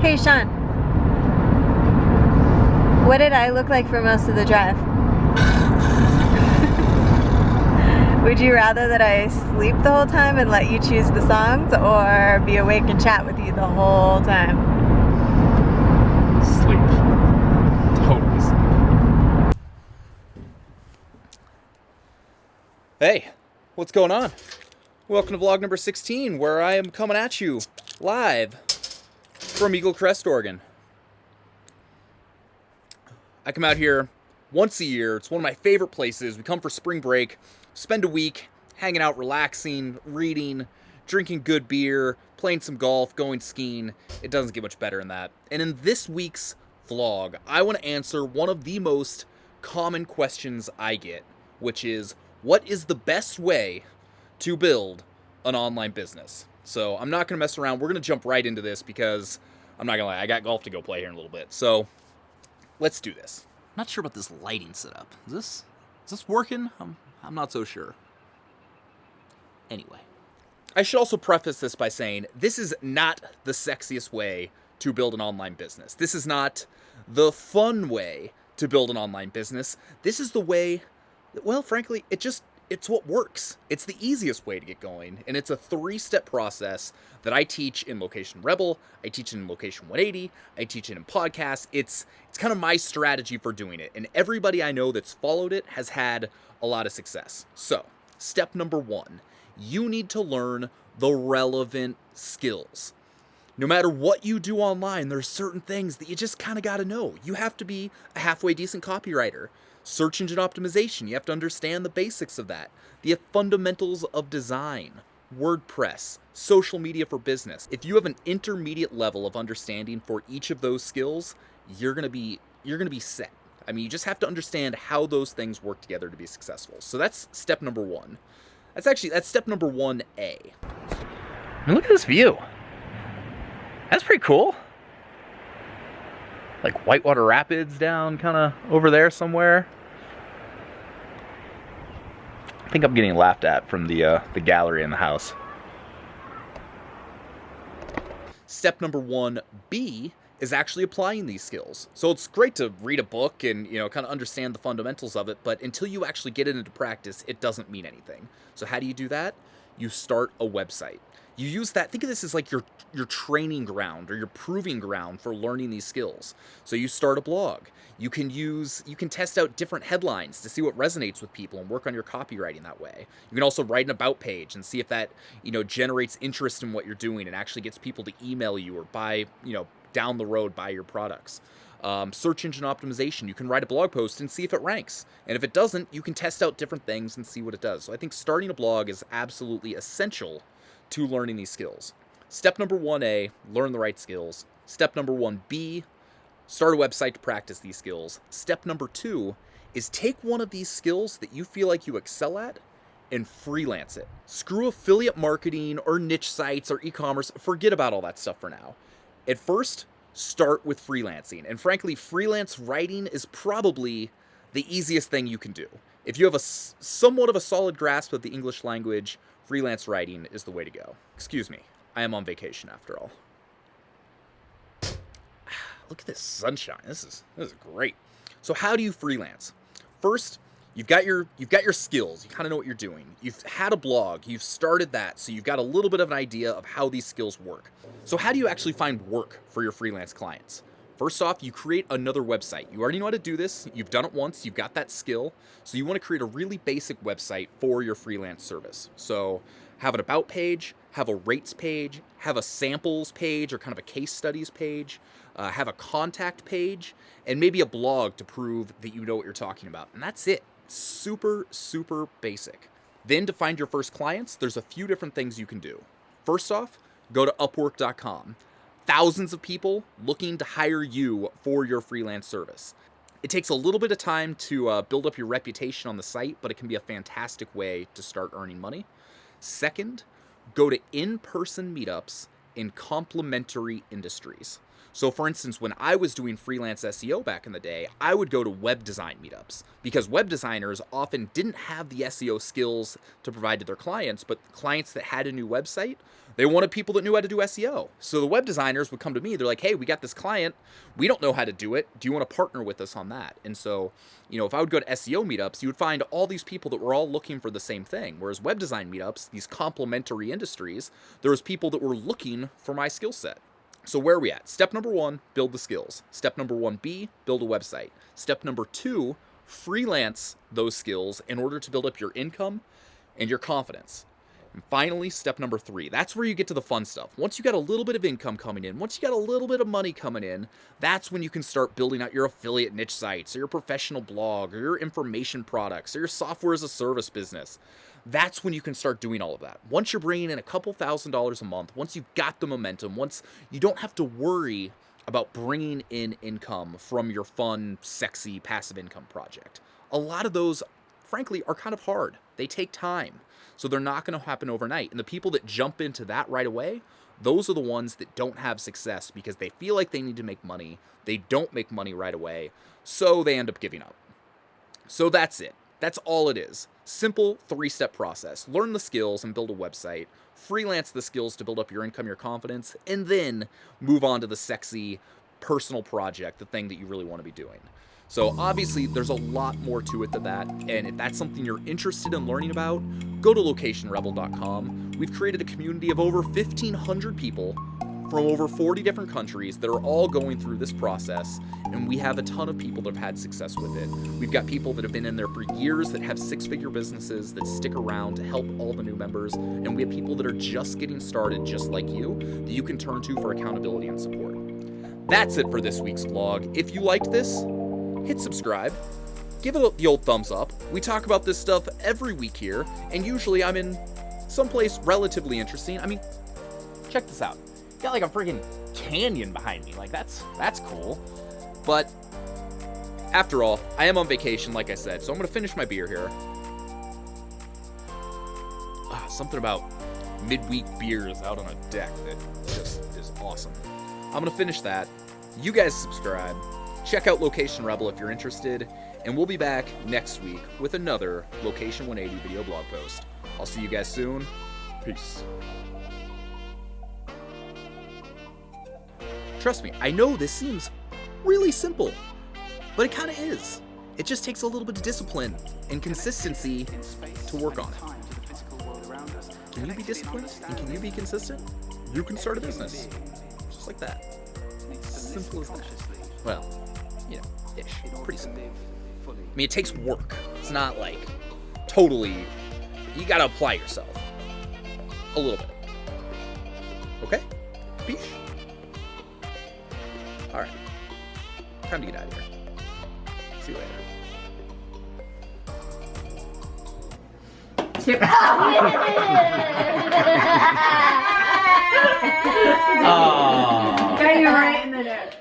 Hey, Sean. What did I look like for most of the drive? Would you rather that I sleep the whole time and let you choose the songs, or be awake and chat with you the whole time? Sleep. Totally sleep. Hey, what's going on? Welcome to vlog number 16, where I am coming at you live from Eagle Crest, Oregon. I come out here once a year. It's one of my favorite places. We come for spring break, spend a week hanging out, relaxing, reading, drinking good beer, playing some golf, going skiing. It doesn't get much better than that. And in this week's vlog, I want to answer one of the most common questions I get, which is, what is the best way to build an online business? So I'm not going to mess around. We're going to jump right into this because I'm not going to lie, I got golf to go play here in a little bit. So let's do this. I'm not sure about this lighting setup. Is this working? I'm not so sure. Anyway, I should also preface this by saying this is not the sexiest way to build an online business. This is not the fun way to build an online business. This is the way, well, frankly, it's what works. It's the easiest way to get going, and it's a 3-step process that I teach in Location Rebel, I teach in Location 180, I teach it in podcasts. It's kind of my strategy for doing it, and everybody I know that's followed it has had a lot of success. So, step number 1, you need to learn the relevant skills. No matter what you do online, there's certain things that you just kind of got to know. You have to be a halfway decent copywriter. Search engine optimization, you have to understand the basics of that. The fundamentals of design, WordPress, social media for business. If you have an intermediate level of understanding for each of those skills, you're gonna be set. I mean, you just have to understand how those things work together to be successful. So that's step number 1. That's step number 1A. And look at this view. That's pretty cool. Like Whitewater Rapids down kind of over there somewhere. I think I'm getting laughed at from the gallery in the house. Step number 1B is actually applying these skills. So it's great to read a book and, kind of understand the fundamentals of it, but until you actually get it into practice, it doesn't mean anything. So how do you do that? You start a website. You use that, think of this as like your training ground or your proving ground for learning these skills. So you start a blog. You can test out different headlines to see what resonates with people and work on your copywriting that way. You can also write an about page and see if that, generates interest in what you're doing and actually gets people to email you or buy, down the road buy your products. Search engine optimization, you can write a blog post and see if it ranks. And if it doesn't, you can test out different things and see what it does. So I think starting a blog is absolutely essential to learning these skills. Step number 1A, learn the right skills. Step number 1B, start a website to practice these skills. Step number 2 is take one of these skills that you feel like you excel at and freelance it. Screw affiliate marketing or niche sites or e-commerce. Forget about all that stuff for now. At first, start with freelancing. And frankly, freelance writing is probably the easiest thing you can do. If you have somewhat of a solid grasp of the English language, freelance writing is the way to go. Excuse me, I am on vacation after all. Look at this sunshine. This is great. So how do you freelance? First, you've got your skills. You kind of know what you're doing. You've had a blog. You've started that, so you've got a little bit of an idea of how these skills work. So how do you actually find work for your freelance clients? First off, you create another website. You already know how to do this. You've done it once. You've got that skill. So you want to create a really basic website for your freelance service. So have an about page, have a rates page, have a samples page or kind of a case studies page, have a contact page, and maybe a blog to prove that you know what you're talking about. And that's it. Super, super basic. Then to find your first clients, there's a few different things you can do. First off, go to Upwork.com. Thousands of people looking to hire you for your freelance service. It takes a little bit of time to build up your reputation on the site, but it can be a fantastic way to start earning money. Second, go to in-person meetups in complementary industries. So for instance, when I was doing freelance SEO back in the day, I would go to web design meetups because web designers often didn't have the SEO skills to provide to their clients, but clients that had a new website, They wanted people that knew how to do SEO. So the web designers would come to me. They're like, hey, we got this client. We don't know how to do it. Do you want to partner with us on that? And so, if I would go to SEO meetups, you would find all these people that were all looking for the same thing. Whereas web design meetups, these complementary industries, there was people that were looking for my skill set. So where are we at? Step number 1, build the skills. Step number 1B, build a website. Step number 2, freelance those skills in order to build up your income and your confidence. And finally, step number 3, that's where you get to the fun stuff. Once you got a little bit of income coming in, once you got a little bit of money coming in, that's when you can start building out your affiliate niche sites, or your professional blog, or your information products, or your software as a service business. That's when you can start doing all of that. Once you're bringing in a couple $1,000s a month, once you've got the momentum, once you don't have to worry about bringing in income from your fun, sexy, passive income project. A lot of those, frankly, are kind of hard. They take time. So they're not going to happen overnight. And the people that jump into that right away, those are the ones that don't have success because they feel like they need to make money. They don't make money right away. So they end up giving up. So that's it. That's all it is. Simple 3-step process. Learn the skills and build a website. Freelance the skills to build up your income, your confidence, and then move on to the sexy personal project, the thing that you really want to be doing. So obviously there's a lot more to it than that, and if that's something you're interested in learning about, go to locationrebel.com. We've created a community of over 1,500 people from over 40 different countries that are all going through this process, and we have a ton of people that have had success with it. We've got people that have been in there for years that have 6-figure businesses that stick around to help all the new members, and we have people that are just getting started just like you that you can turn to for accountability and support. That's it for this week's vlog. If you liked this, hit subscribe, give it the old thumbs up. We talk about this stuff every week here, and usually I'm in someplace relatively interesting. I mean, check this out. Got like a freaking canyon behind me. Like, that's cool. But after all, I am on vacation, like I said, so I'm going to finish my beer here. Something about midweek beers out on a deck that just is awesome. I'm going to finish that. You guys subscribe. Check out Location Rebel if you're interested, and we'll be back next week with another Location 180 video blog post. I'll see you guys soon. Peace. Trust me, I know this seems really simple, but it kind of is. It just takes a little bit of discipline and consistency to work on it. Can you be disciplined and can you be consistent? You can start a business. Just like that. Simple as that. Well, ish. Pretty simple. I mean, it takes work. It's not like totally, you gotta apply yourself. A little bit. Okay? Peace. Alright. Time to get out of here. See you later. Oh. Got you right in the nose.